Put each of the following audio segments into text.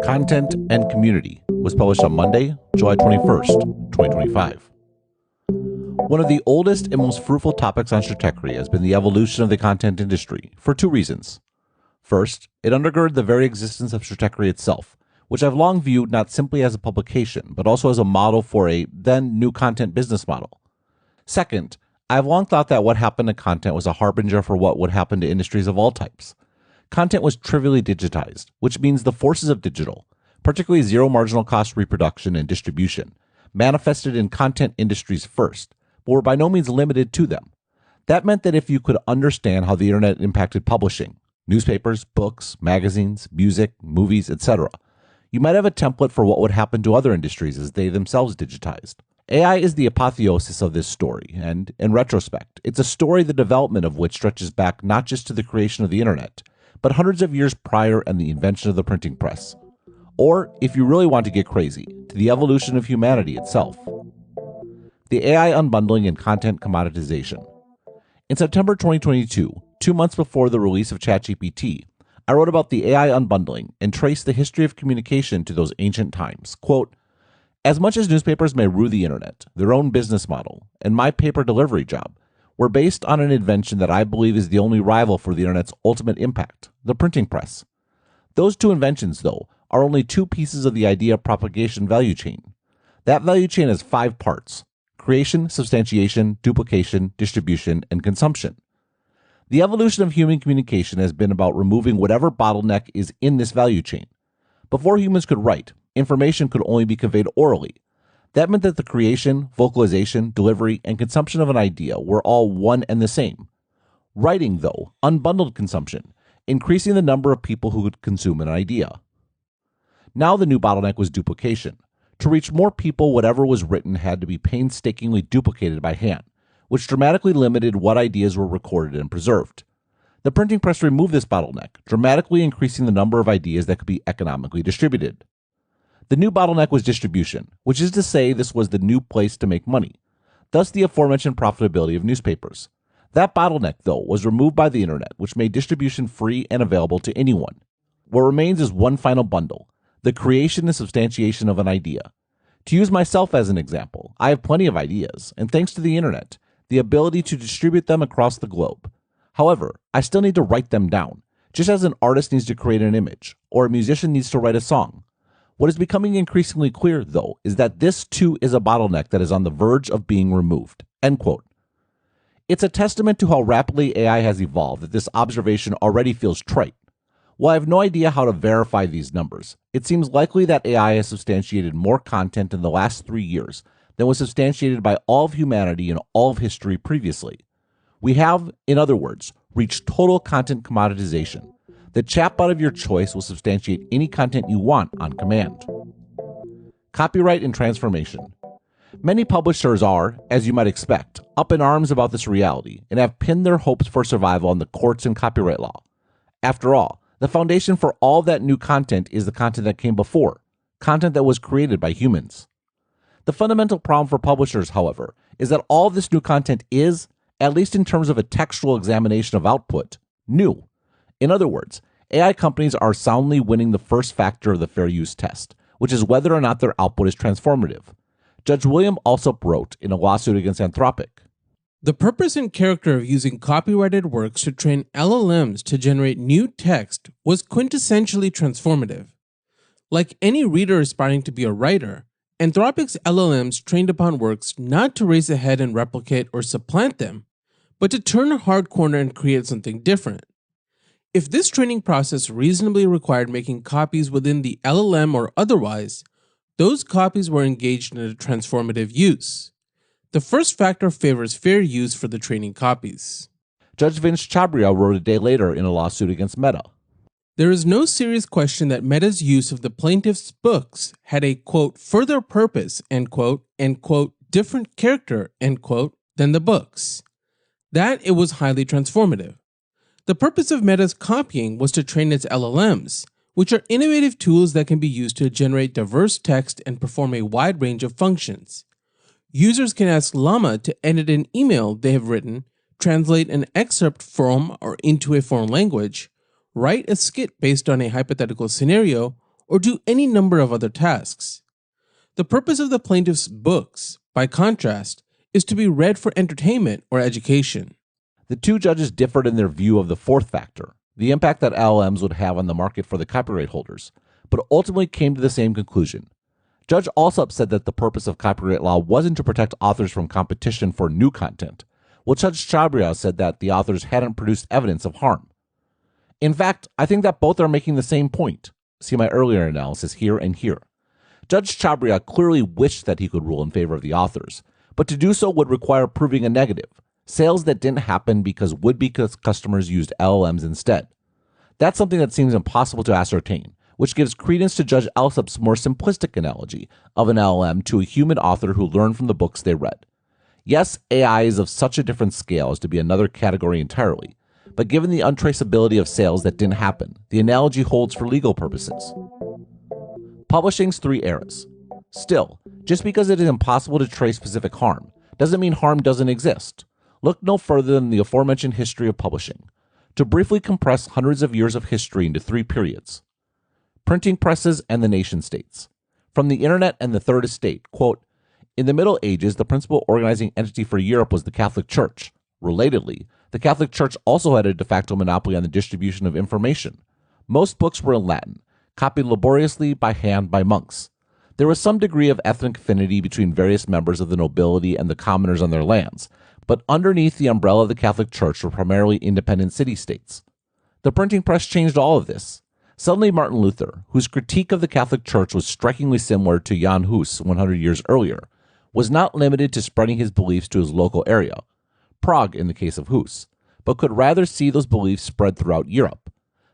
Content and Community was published on Monday, July 21st, 2025. One of the oldest and most fruitful topics on Stratechery has been the evolution of the content industry for two reasons. First, it undergirded the very existence of Stratechery itself, which I've long viewed not simply as a publication, but also as a model for a then new content business model. Second, I've long thought that what happened to content was a harbinger for what would happen to industries of all types. Content was trivially digitized, which means the forces of digital, particularly zero marginal cost reproduction and distribution, manifested in content industries first, but were by no means limited to them. That meant that if you could understand how the internet impacted publishing, newspapers, books, magazines, music, movies, etc., you might have a template for what would happen to other industries as they themselves digitized. AI is the apotheosis of this story, and, in retrospect, it's a story the development of which stretches back not just to the creation of the internet, but hundreds of years prior and the invention of the printing press. Or, if you really want to get crazy, to the evolution of humanity itself. The AI unbundling and content commoditization. In September 2022, 2 months before the release of ChatGPT, I wrote about the AI unbundling and traced the history of communication to those ancient times. Quote, "As much as newspapers may rue the internet, their own business model, and my paper delivery job, were based on an invention that I believe is the only rival for the internet's ultimate impact, the printing press. Those two inventions, though, are only two pieces of the idea propagation value chain. That value chain has 5 parts: creation, substantiation, duplication, distribution, and consumption. The evolution of human communication has been about removing whatever bottleneck is in this value chain. Before humans could write, information could only be conveyed orally. That meant that the creation, vocalization, delivery, and consumption of an idea were all one and the same. Writing, though, unbundled consumption, increasing the number of people who could consume an idea. Now the new bottleneck was duplication. To reach more people, whatever was written had to be painstakingly duplicated by hand, which dramatically limited what ideas were recorded and preserved. The printing press removed this bottleneck, dramatically increasing the number of ideas that could be economically distributed. The new bottleneck was distribution, which is to say this was the new place to make money, thus the aforementioned profitability of newspapers. That bottleneck, though, was removed by the internet, which made distribution free and available to anyone. What remains is one final bundle: the creation and substantiation of an idea. To use myself as an example, I have plenty of ideas, and thanks to the internet, the ability to distribute them across the globe. However, I still need to write them down, just as an artist needs to create an image, or a musician needs to write a song. What is becoming increasingly clear, though, is that this too is a bottleneck that is on the verge of being removed." End quote. It's a testament to how rapidly AI has evolved that this observation already feels trite. While I have no idea how to verify these numbers, it seems likely that AI has substantiated more content in the last 3 years than was substantiated by all of humanity in all of history previously. We have, in other words, reached total content commoditization. The chatbot of your choice will substantiate any content you want on command. Copyright and transformation. Many publishers are, as you might expect, up in arms about this reality and have pinned their hopes for survival on the courts and copyright law. After all, the foundation for all that new content is the content that came before, content that was created by humans. The fundamental problem for publishers, however, is that all this new content is, at least in terms of a textual examination of output, new. In other words, AI companies are soundly winning the first factor of the fair use test, which is whether or not their output is transformative. Judge William Alsop wrote in a lawsuit against Anthropic, "The purpose and character of using copyrighted works to train LLMs to generate new text was quintessentially transformative. Like any reader aspiring to be a writer, Anthropic's LLMs trained upon works not to race ahead and replicate or supplant them, but to turn a hard corner and create something different. If this training process reasonably required making copies within the LLM or otherwise, those copies were engaged in a transformative use. The first factor favors fair use for the training copies." Judge Vince Chabria wrote a day later in a lawsuit against Meta. "There is no serious question that Meta's use of the plaintiff's books had a, quote, further purpose, end quote, and, quote, different character, end quote, than the books. That it was highly transformative. The purpose of Meta's copying was to train its LLMs, which are innovative tools that can be used to generate diverse text and perform a wide range of functions. Users can ask Llama to edit an email they have written, translate an excerpt from or into a foreign language, write a skit based on a hypothetical scenario, or do any number of other tasks. The purpose of the plaintiff's books, by contrast, is to be read for entertainment or education. The two judges differed in their view of the fourth factor, the impact that LLMs would have on the market for the copyright holders, but ultimately came to the same conclusion. Judge Alsop said that the purpose of copyright law wasn't to protect authors from competition for new content, while Judge Chabria said that the authors hadn't produced evidence of harm. In fact, I think that both are making the same point. See my earlier analysis here and here. Judge Chabria clearly wished that he could rule in favor of the authors, but to do so would require proving a negative, sales that didn't happen because would-be customers used LLMs instead. That's something that seems impossible to ascertain, which gives credence to Judge Alsop's more simplistic analogy of an LLM to a human author who learned from the books they read. Yes, AI is of such a different scale as to be another category entirely, but given the untraceability of sales that didn't happen, the analogy holds for legal purposes. Publishing's three eras. Still, just because it is impossible to trace specific harm, doesn't mean harm doesn't exist. Look no further than the aforementioned history of publishing. To briefly compress hundreds of years of history into three periods. Printing presses and the nation states. From the internet and the Third Estate, quote, in the Middle Ages, the principal organizing entity for Europe was the Catholic Church. Relatedly, the Catholic Church also had a de facto monopoly on the distribution of information. Most books were in Latin, copied laboriously by hand by monks. There was some degree of ethnic affinity between various members of the nobility and the commoners on their lands, but underneath the umbrella of the Catholic Church were primarily independent city-states. The printing press changed all of this. Suddenly Martin Luther, whose critique of the Catholic Church was strikingly similar to Jan Hus 100 years earlier, was not limited to spreading his beliefs to his local area, Prague in the case of Hus, but could rather see those beliefs spread throughout Europe.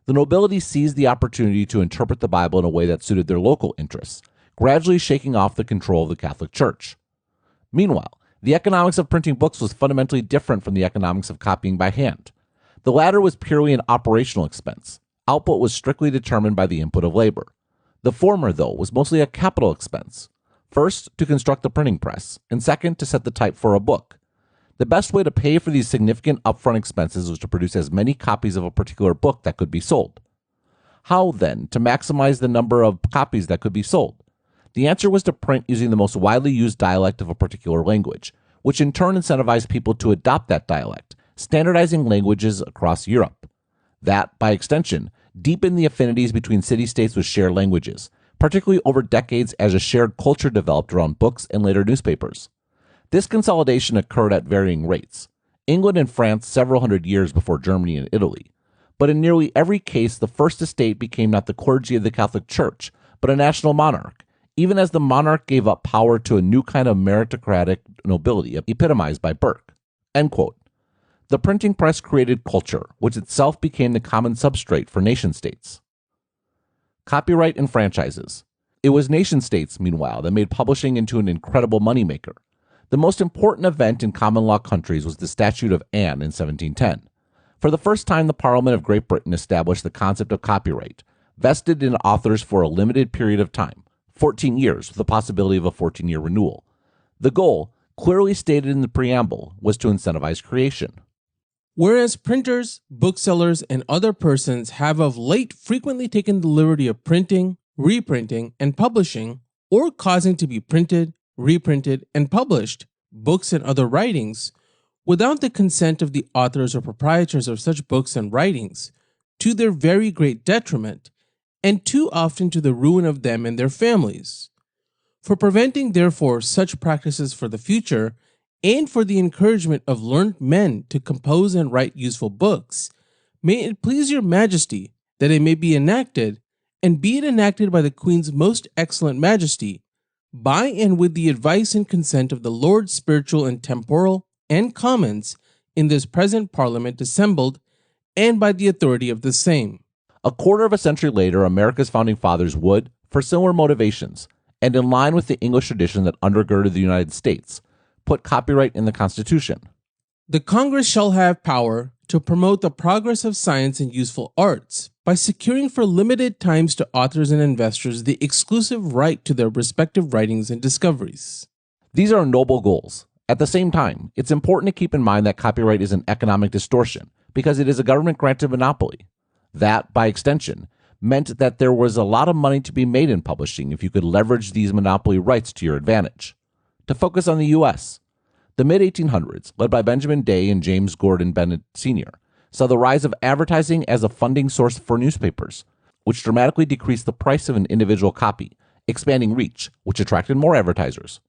The nobility seized the opportunity to interpret the Bible in a way that suited their local interests, gradually shaking off the control of the Catholic Church. Meanwhile, the economics of printing books was fundamentally different from the economics of copying by hand. The latter was purely an operational expense. Output was strictly determined by the input of labor. The former, though, was mostly a capital expense. First, to construct the printing press, and second, to set the type for a book. The best way to pay for these significant upfront expenses was to produce as many copies of a particular book that could be sold. How, then, to maximize the number of copies that could be sold? The answer was to print using the most widely used dialect of a particular language, which in turn incentivized people to adopt that dialect, standardizing languages across Europe. That, by extension, deepened the affinities between city-states with shared languages, particularly over decades as a shared culture developed around books and later newspapers. This consolidation occurred at varying rates. England and France several hundred years before Germany and Italy. But in nearly every case, the First Estate became not the clergy of the Catholic Church, but a national monarch, even as the monarch gave up power to a new kind of meritocratic nobility epitomized by Burke. End quote. The printing press created culture, which itself became the common substrate for nation-states. Copyright and franchises. It was nation-states, meanwhile, that made publishing into an incredible moneymaker. The most important event in common law countries was the Statute of Anne in 1710. For the first time, the Parliament of Great Britain established the concept of copyright, vested in authors for a limited period of time, 14 years, with the possibility of a 14-year renewal. The goal, clearly stated in the preamble, was to incentivize creation. Whereas printers, booksellers, and other persons have of late frequently taken the liberty of printing, reprinting, and publishing, or causing to be printed, reprinted, and published, books and other writings, without the consent of the authors or proprietors of such books and writings, to their very great detriment, and too often to the ruin of them and their families. For preventing, therefore, such practices for the future, and for the encouragement of learned men to compose and write useful books, may it please your majesty that it may be enacted, and be it enacted by the Queen's most excellent majesty, by and with the advice and consent of the Lords Spiritual and Temporal and Commons in this present Parliament assembled, and by the authority of the same. A quarter of a century later, America's founding fathers would, for similar motivations, and in line with the English tradition that undergirded the United States, put copyright in the Constitution. The Congress shall have power to promote the progress of science and useful arts by securing for limited times to authors and investors the exclusive right to their respective writings and discoveries. These are noble goals. At the same time, it's important to keep in mind that copyright is an economic distortion because it is a government-granted monopoly. That, by extension, meant that there was a lot of money to be made in publishing if you could leverage these monopoly rights to your advantage. To focus on the U.S., the mid-1800s, led by Benjamin Day and James Gordon Bennett Sr., saw the rise of advertising as a funding source for newspapers, which dramatically decreased the price of an individual copy, expanding reach, which attracted more advertisers.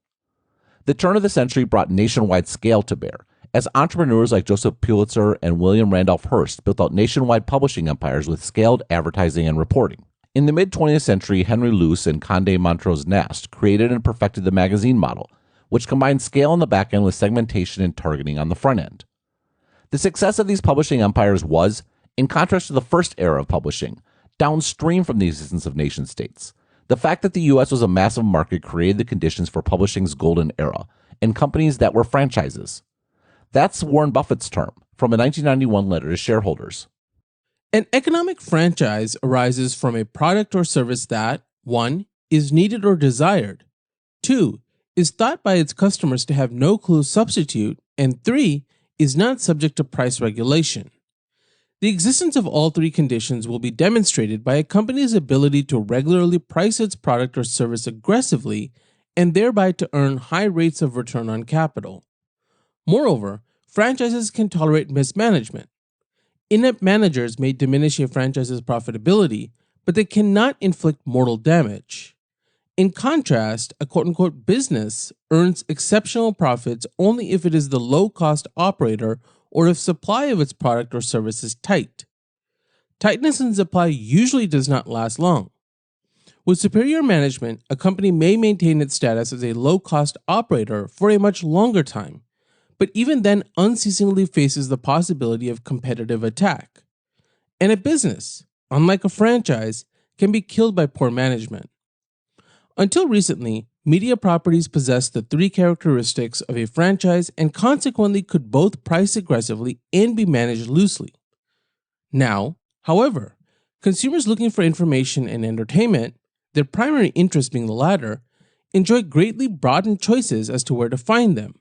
The turn of the century brought nationwide scale to bear, as entrepreneurs like Joseph Pulitzer and William Randolph Hearst built out nationwide publishing empires with scaled advertising and reporting. In the mid-20th century, Henry Luce and Condé Montrose Nast created and perfected the magazine model, which combined scale on the back end with segmentation and targeting on the front end. The success of these publishing empires was, in contrast to the first era of publishing, downstream from the existence of nation-states. The fact that the U.S. was a massive market created the conditions for publishing's golden era, and companies that were franchises. That's Warren Buffett's term, from a 1991 letter to shareholders. An economic franchise arises from a product or service that, 1. Is needed or desired, 2. Is thought by its customers to have no close substitute, and 3. Is not subject to price regulation. The existence of all three conditions will be demonstrated by a company's ability to regularly price its product or service aggressively and thereby to earn high rates of return on capital. Moreover, franchises can tolerate mismanagement. Inept managers may diminish a franchise's profitability, but they cannot inflict mortal damage. In contrast, a quote-unquote business earns exceptional profits only if it is the low-cost operator or if supply of its product or service is tight. Tightness in supply usually does not last long. With superior management, a company may maintain its status as a low-cost operator for a much longer time, but even then unceasingly faces the possibility of competitive attack. And a business, unlike a franchise, can be killed by poor management. Until recently, media properties possessed the three characteristics of a franchise and consequently could both price aggressively and be managed loosely. Now, however, consumers looking for information and entertainment, their primary interest being the latter, enjoy greatly broadened choices as to where to find them.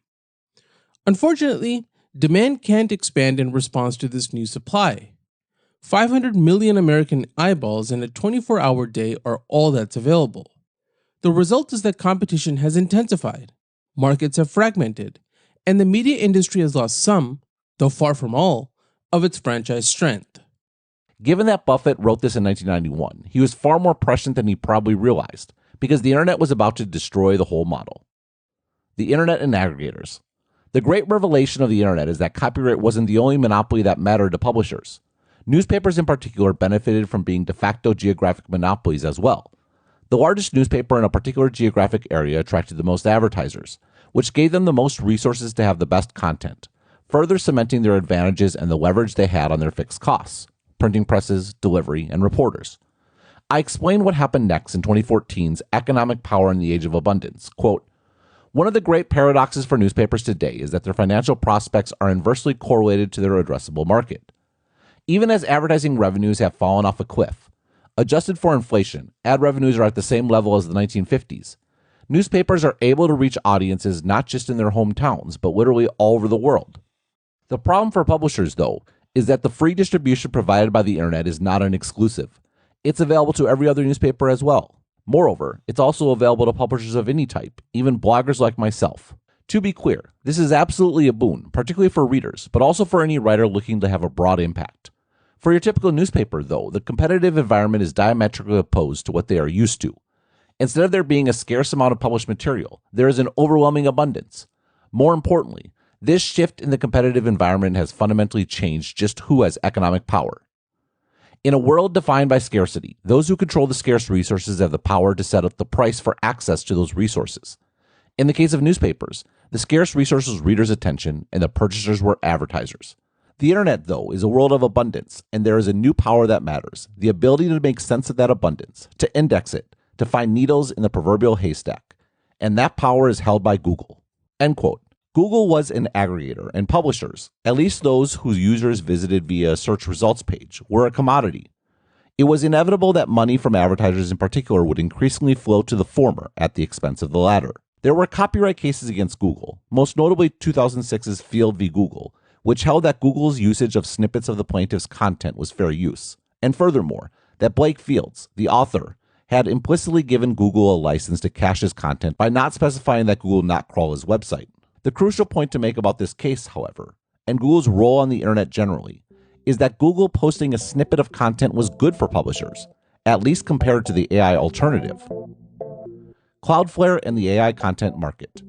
Unfortunately, demand can't expand in response to this new supply. 500 million American eyeballs in a 24-hour day are all that's available. The result is that competition has intensified, markets have fragmented, and the media industry has lost some, though far from all, of its franchise strength. Given that Buffett wrote this in 1991, he was far more prescient than he probably realized, because the internet was about to destroy the whole model. The internet and aggregators. The great revelation of the internet is that copyright wasn't the only monopoly that mattered to publishers. Newspapers in particular benefited from being de facto geographic monopolies as well. The largest newspaper in a particular geographic area attracted the most advertisers, which gave them the most resources to have the best content, further cementing their advantages and the leverage they had on their fixed costs, printing presses, delivery, and reporters. I explained what happened next in 2014's Economic Power in the Age of Abundance. Quote, "One of the great paradoxes for newspapers today is that their financial prospects are inversely correlated to their addressable market. Even as advertising revenues have fallen off a cliff, adjusted for inflation, ad revenues are at the same level as the 1950s. Newspapers are able to reach audiences not just in their hometowns, but literally all over the world. The problem for publishers, though, is that the free distribution provided by the internet is not an exclusive. It's available to every other newspaper as well. Moreover, it's also available to publishers of any type, even bloggers like myself. To be clear, this is absolutely a boon, particularly for readers, but also for any writer looking to have a broad impact. For your typical newspaper, though, the competitive environment is diametrically opposed to what they are used to. Instead of there being a scarce amount of published material, there is an overwhelming abundance. More importantly, this shift in the competitive environment has fundamentally changed just who has economic power. In a world defined by scarcity, those who control the scarce resources have the power to set up the price for access to those resources. In the case of newspapers, the scarce resource was readers' attention and the purchasers were advertisers. The internet, though, is a world of abundance, and there is a new power that matters, the ability to make sense of that abundance, to index it, to find needles in the proverbial haystack. And that power is held by Google." End quote. Google was an aggregator, and publishers, at least those whose users visited via a search results page, were a commodity. It was inevitable that money from advertisers in particular would increasingly flow to the former at the expense of the latter. There were copyright cases against Google, most notably 2006's Field v. Google, which held that Google's usage of snippets of the plaintiff's content was fair use. And furthermore, that Blake Fields, the author, had implicitly given Google a license to cache his content by not specifying that Google not crawl his website. The crucial point to make about this case, however, and Google's role on the internet generally, is that Google posting a snippet of content was good for publishers, at least compared to the AI alternative. Cloudflare and the AI content market.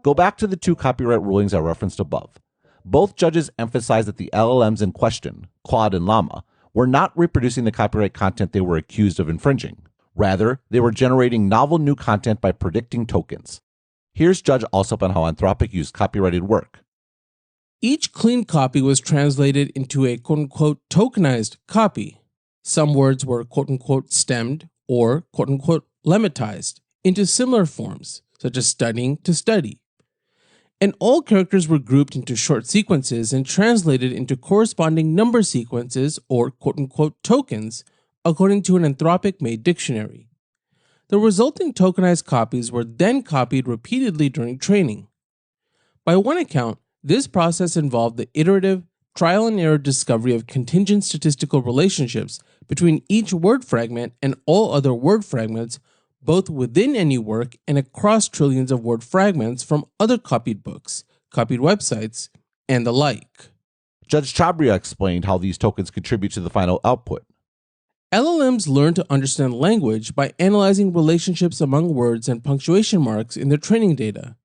Go back to the two copyright rulings I referenced above. Both judges emphasized that the LLMs in question, Claude and Llama, were not reproducing the copyright content they were accused of infringing. Rather, they were generating novel new content by predicting tokens. Here's Judge Alsop on how Anthropic used copyrighted work. Each clean copy was translated into a quote-unquote tokenized copy. Some words were quote-unquote stemmed or quote-unquote lemmatized into similar forms, such as studying to study. And all characters were grouped into short sequences and translated into corresponding number sequences or quote-unquote tokens, according to an Anthropic-made dictionary. The resulting tokenized copies were then copied repeatedly during training. By one account, this process involved the iterative, trial-and-error discovery of contingent statistical relationships between each word fragment and all other word fragments, both within any work and across trillions of word fragments from other copied books, copied websites, and the like. Judge Chabria explained how these tokens contribute to the final output. LLMs learn to understand language by analyzing relationships among words and punctuation marks in their training data.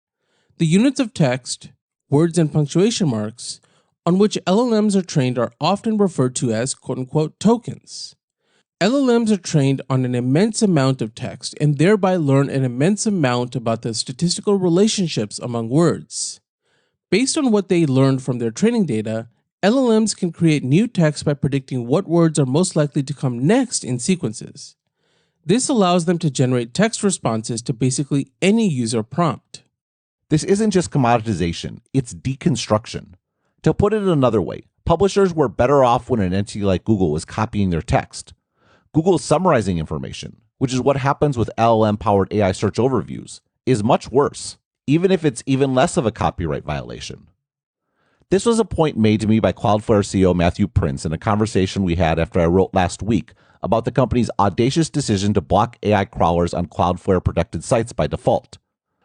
The units of text, words and punctuation marks, on which LLMs are trained are often referred to as quote-unquote tokens. LLMs are trained on an immense amount of text and thereby learn an immense amount about the statistical relationships among words. Based on what they learned from their training data, LLMs can create new text by predicting what words are most likely to come next in sequences. This allows them to generate text responses to basically any user prompt. This isn't just commoditization, it's deconstruction. To put it another way, publishers were better off when an entity like Google was copying their text. Google summarizing information, which is what happens with LLM-powered AI search overviews, is much worse, even if it's even less of a copyright violation. This was a point made to me by Cloudflare CEO Matthew Prince in a conversation we had after I wrote last week about the company's audacious decision to block AI crawlers on Cloudflare protected sites by default.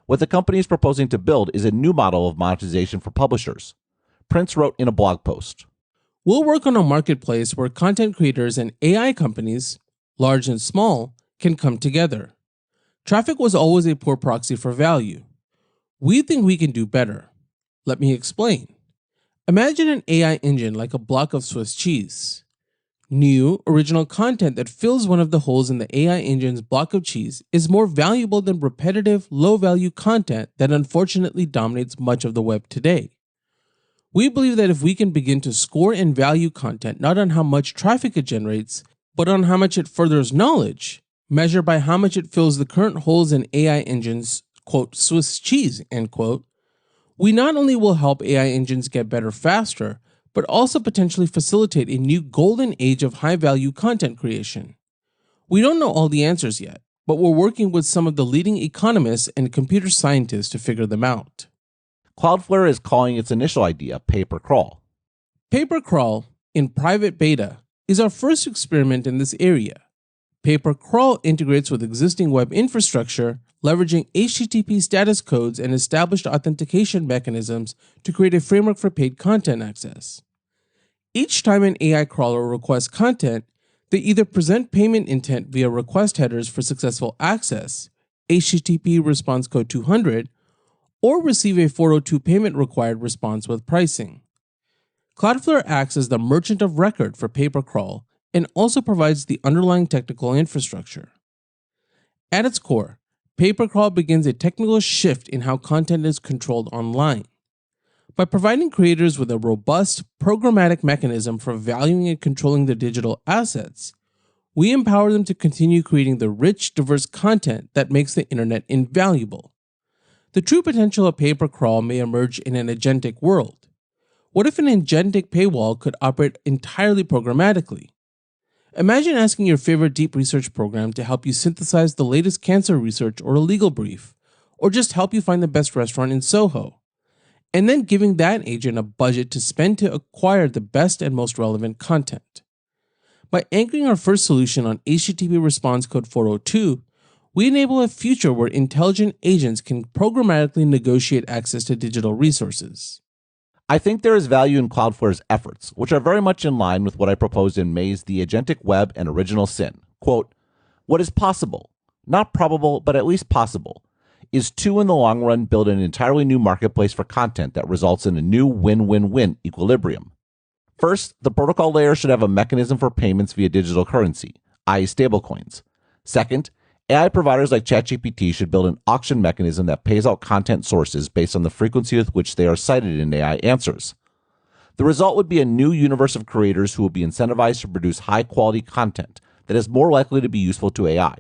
What the company is proposing to build is a new model of monetization for publishers. Prince wrote in a blog post, "We'll work on a marketplace where content creators and AI companies, large and small, can come together. Traffic was always a poor proxy for value. We think we can do better. Let me explain. Imagine an AI engine like a block of Swiss cheese. New, original content that fills one of the holes in the AI engine's block of cheese is more valuable than repetitive, low-value content that unfortunately dominates much of the web today. We believe that if we can begin to score and value content not on how much traffic it generates, but on how much it furthers knowledge, measured by how much it fills the current holes in AI engines, quote, Swiss cheese, end quote, we not only will help AI engines get better faster, but also potentially facilitate a new golden age of high-value content creation. We don't know all the answers yet, but we're working with some of the leading economists and computer scientists to figure them out." Cloudflare is calling its initial idea pay-per-crawl. Pay-per-crawl, in private beta, is our first experiment in this area. Pay-per-crawl integrates with existing web infrastructure, leveraging HTTP status codes and established authentication mechanisms to create a framework for paid content access. Each time an AI crawler requests content, they either present payment intent via request headers for successful access, HTTP response code 200, or receive a 402 payment required response with pricing. Cloudflare acts as the merchant of record for pay-per-crawl and also provides the underlying technical infrastructure. At its core, pay-per-crawl begins a technical shift in how content is controlled online. By providing creators with a robust, programmatic mechanism for valuing and controlling their digital assets, we empower them to continue creating the rich, diverse content that makes the internet invaluable. The true potential of pay-per-crawl may emerge in an agentic world. What if an agentic paywall could operate entirely programmatically? Imagine asking your favorite deep research program to help you synthesize the latest cancer research or a legal brief, or just help you find the best restaurant in Soho, and then giving that agent a budget to spend to acquire the best and most relevant content. By anchoring our first solution on HTTP response code 402, we enable a future where intelligent agents can programmatically negotiate access to digital resources. I think there is value in Cloudflare's efforts, which are very much in line with what I proposed in May's The Agentic Web and Original Sin. Quote, "What is possible, not probable, but at least possible, is to in the long run build an entirely new marketplace for content that results in a new win-win-win equilibrium. First, the protocol layer should have a mechanism for payments via digital currency, i.e. stablecoins. Second, AI providers like ChatGPT should build an auction mechanism that pays out content sources based on the frequency with which they are cited in AI answers. The result would be a new universe of creators who will be incentivized to produce high-quality content that is more likely to be useful to AI,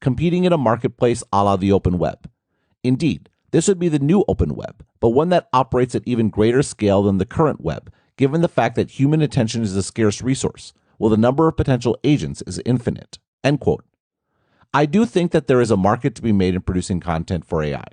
competing in a marketplace a la the open web. Indeed, this would be the new open web, but one that operates at even greater scale than the current web, given the fact that human attention is a scarce resource, while the number of potential agents is infinite." End quote. I do think that there is a market to be made in producing content for AI.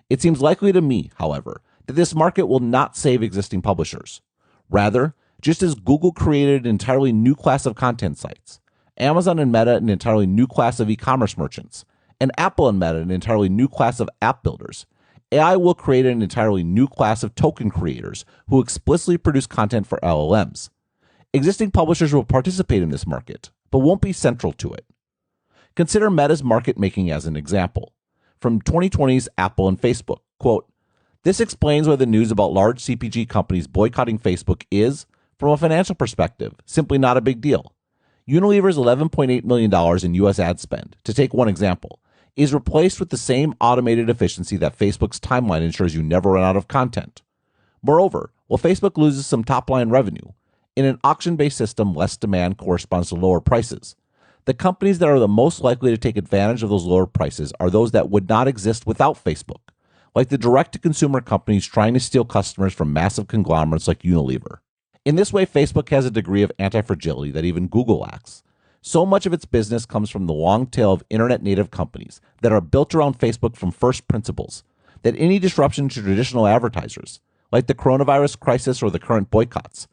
It seems likely to me, however, that this market will not save existing publishers. Rather, just as Google created an entirely new class of content sites, Amazon and Meta an entirely new class of e-commerce merchants, and Apple and Meta an entirely new class of app builders, AI will create an entirely new class of token creators who explicitly produce content for LLMs. Existing publishers will participate in this market, but won't be central to it. Consider Meta's market making as an example. From 2020's Apple and Facebook, quote, "This explains why the news about large CPG companies boycotting Facebook is, from a financial perspective, simply not a big deal. Unilever's $11.8 million in U.S. ad spend, to take one example, is replaced with the same automated efficiency that Facebook's timeline ensures you never run out of content. Moreover, while Facebook loses some top-line revenue, in an auction-based system, less demand corresponds to lower prices. The companies that are the most likely to take advantage of those lower prices are those that would not exist without Facebook, like the direct-to-consumer companies trying to steal customers from massive conglomerates like Unilever. In this way, Facebook has a degree of anti-fragility that even Google lacks. So much of its business comes from the long tail of internet-native companies that are built around Facebook from first principles, that any disruption to traditional advertisers, like the coronavirus crisis or the current boycotts,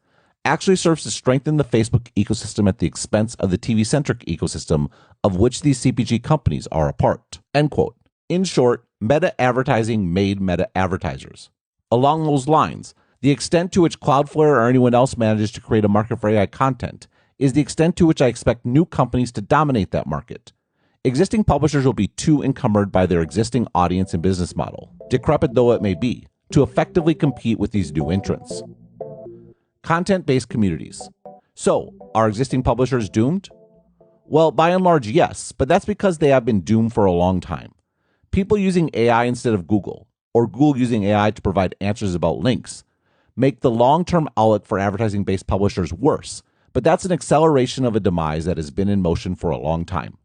actually serves to strengthen the Facebook ecosystem at the expense of the TV-centric ecosystem of which these CPG companies are a part." End quote. In short, meta advertising made meta advertisers. Along those lines, the extent to which Cloudflare or anyone else manages to create a market for AI content is the extent to which I expect new companies to dominate that market. Existing publishers will be too encumbered by their existing audience and business model, decrepit though it may be, to effectively compete with these new entrants. Content-based communities. So, are existing publishers doomed? Well, by and large, yes, but that's because they have been doomed for a long time. People using AI instead of Google, or Google using AI to provide answers about links, make the long-term outlook for advertising-based publishers worse, but that's an acceleration of a demise that has been in motion for a long time.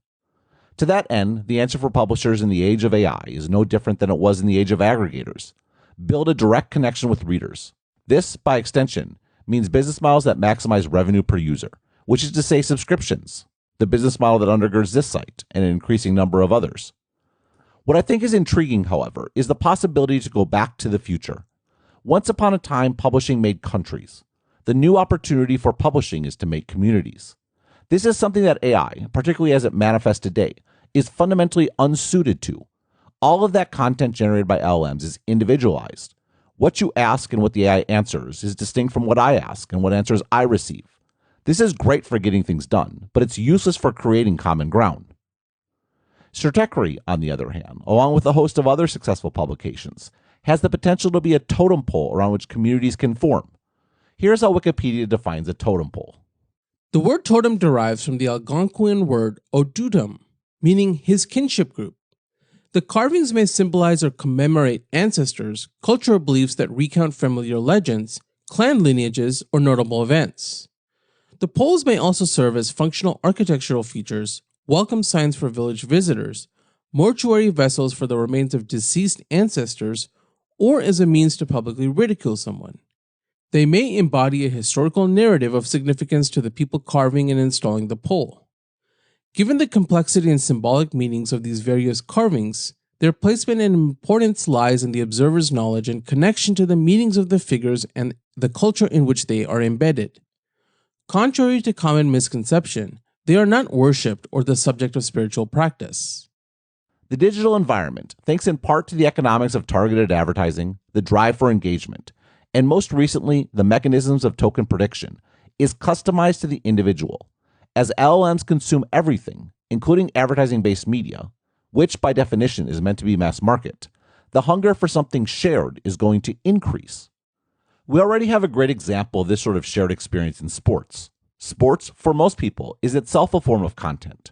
To that end, the answer for publishers in the age of AI is no different than it was in the age of aggregators. Build a direct connection with readers. This, by extension, means business models that maximize revenue per user, which is to say subscriptions, the business model that undergirds this site and an increasing number of others. What I think is intriguing, however, is the possibility to go back to the future. Once upon a time, publishing made countries. The new opportunity for publishing is to make communities. This is something that AI, particularly as it manifests today, is fundamentally unsuited to. All of that content generated by LLMs is individualized. What you ask and what the AI answers is distinct from what I ask and what answers I receive. This is great for getting things done, but it's useless for creating common ground. Stratechery, on the other hand, along with a host of other successful publications, has the potential to be a totem pole around which communities can form. Here's how Wikipedia defines a totem pole. The word totem derives from the Algonquian word odutum, meaning his kinship group. The carvings may symbolize or commemorate ancestors, cultural beliefs that recount familiar legends, clan lineages, or notable events. The poles may also serve as functional architectural features, welcome signs for village visitors, mortuary vessels for the remains of deceased ancestors, or as a means to publicly ridicule someone. They may embody a historical narrative of significance to the people carving and installing the pole. Given the complexity and symbolic meanings of these various carvings, their placement and importance lies in the observer's knowledge and connection to the meanings of the figures and the culture in which they are embedded. Contrary to common misconception, they are not worshipped or the subject of spiritual practice. The digital environment, thanks in part to the economics of targeted advertising, the drive for engagement, and most recently, the mechanisms of token prediction, is customized to the individual. As LLMs consume everything, including advertising-based media, which by definition is meant to be mass market, the hunger for something shared is going to increase. We already have a great example of this sort of shared experience in sports. Sports, for most people, is itself a form of content.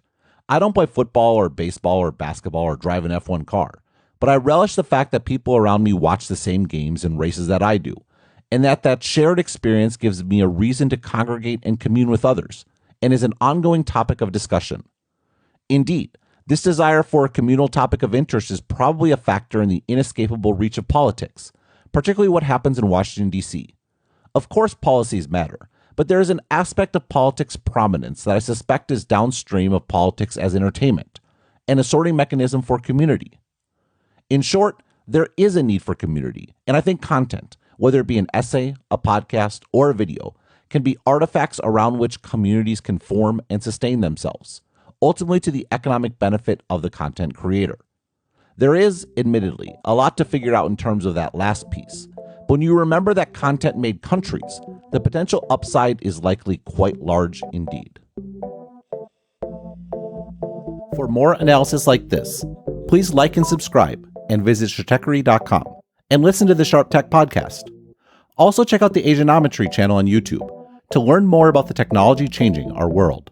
I don't play football or baseball or basketball or drive an F1 car, but I relish the fact that people around me watch the same games and races that I do, and that shared experience gives me a reason to congregate and commune with others, and is an ongoing topic of discussion. Indeed, this desire for a communal topic of interest is probably a factor in the inescapable reach of politics, particularly what happens in Washington, D.C. Of course, policies matter, but there is an aspect of politics prominence that I suspect is downstream of politics as entertainment, and a sorting mechanism for community. In short, there is a need for community, and I think content, whether it be an essay, a podcast, or a video, can be artifacts around which communities can form and sustain themselves, ultimately to the economic benefit of the content creator. There is, admittedly, a lot to figure out in terms of that last piece, but when you remember that content made countries, the potential upside is likely quite large indeed. For more analysis like this, please like and subscribe and visit Stratechery.com and listen to the Sharp Tech podcast. Also check out the Asianometry channel on YouTube to learn more about the technology changing our world.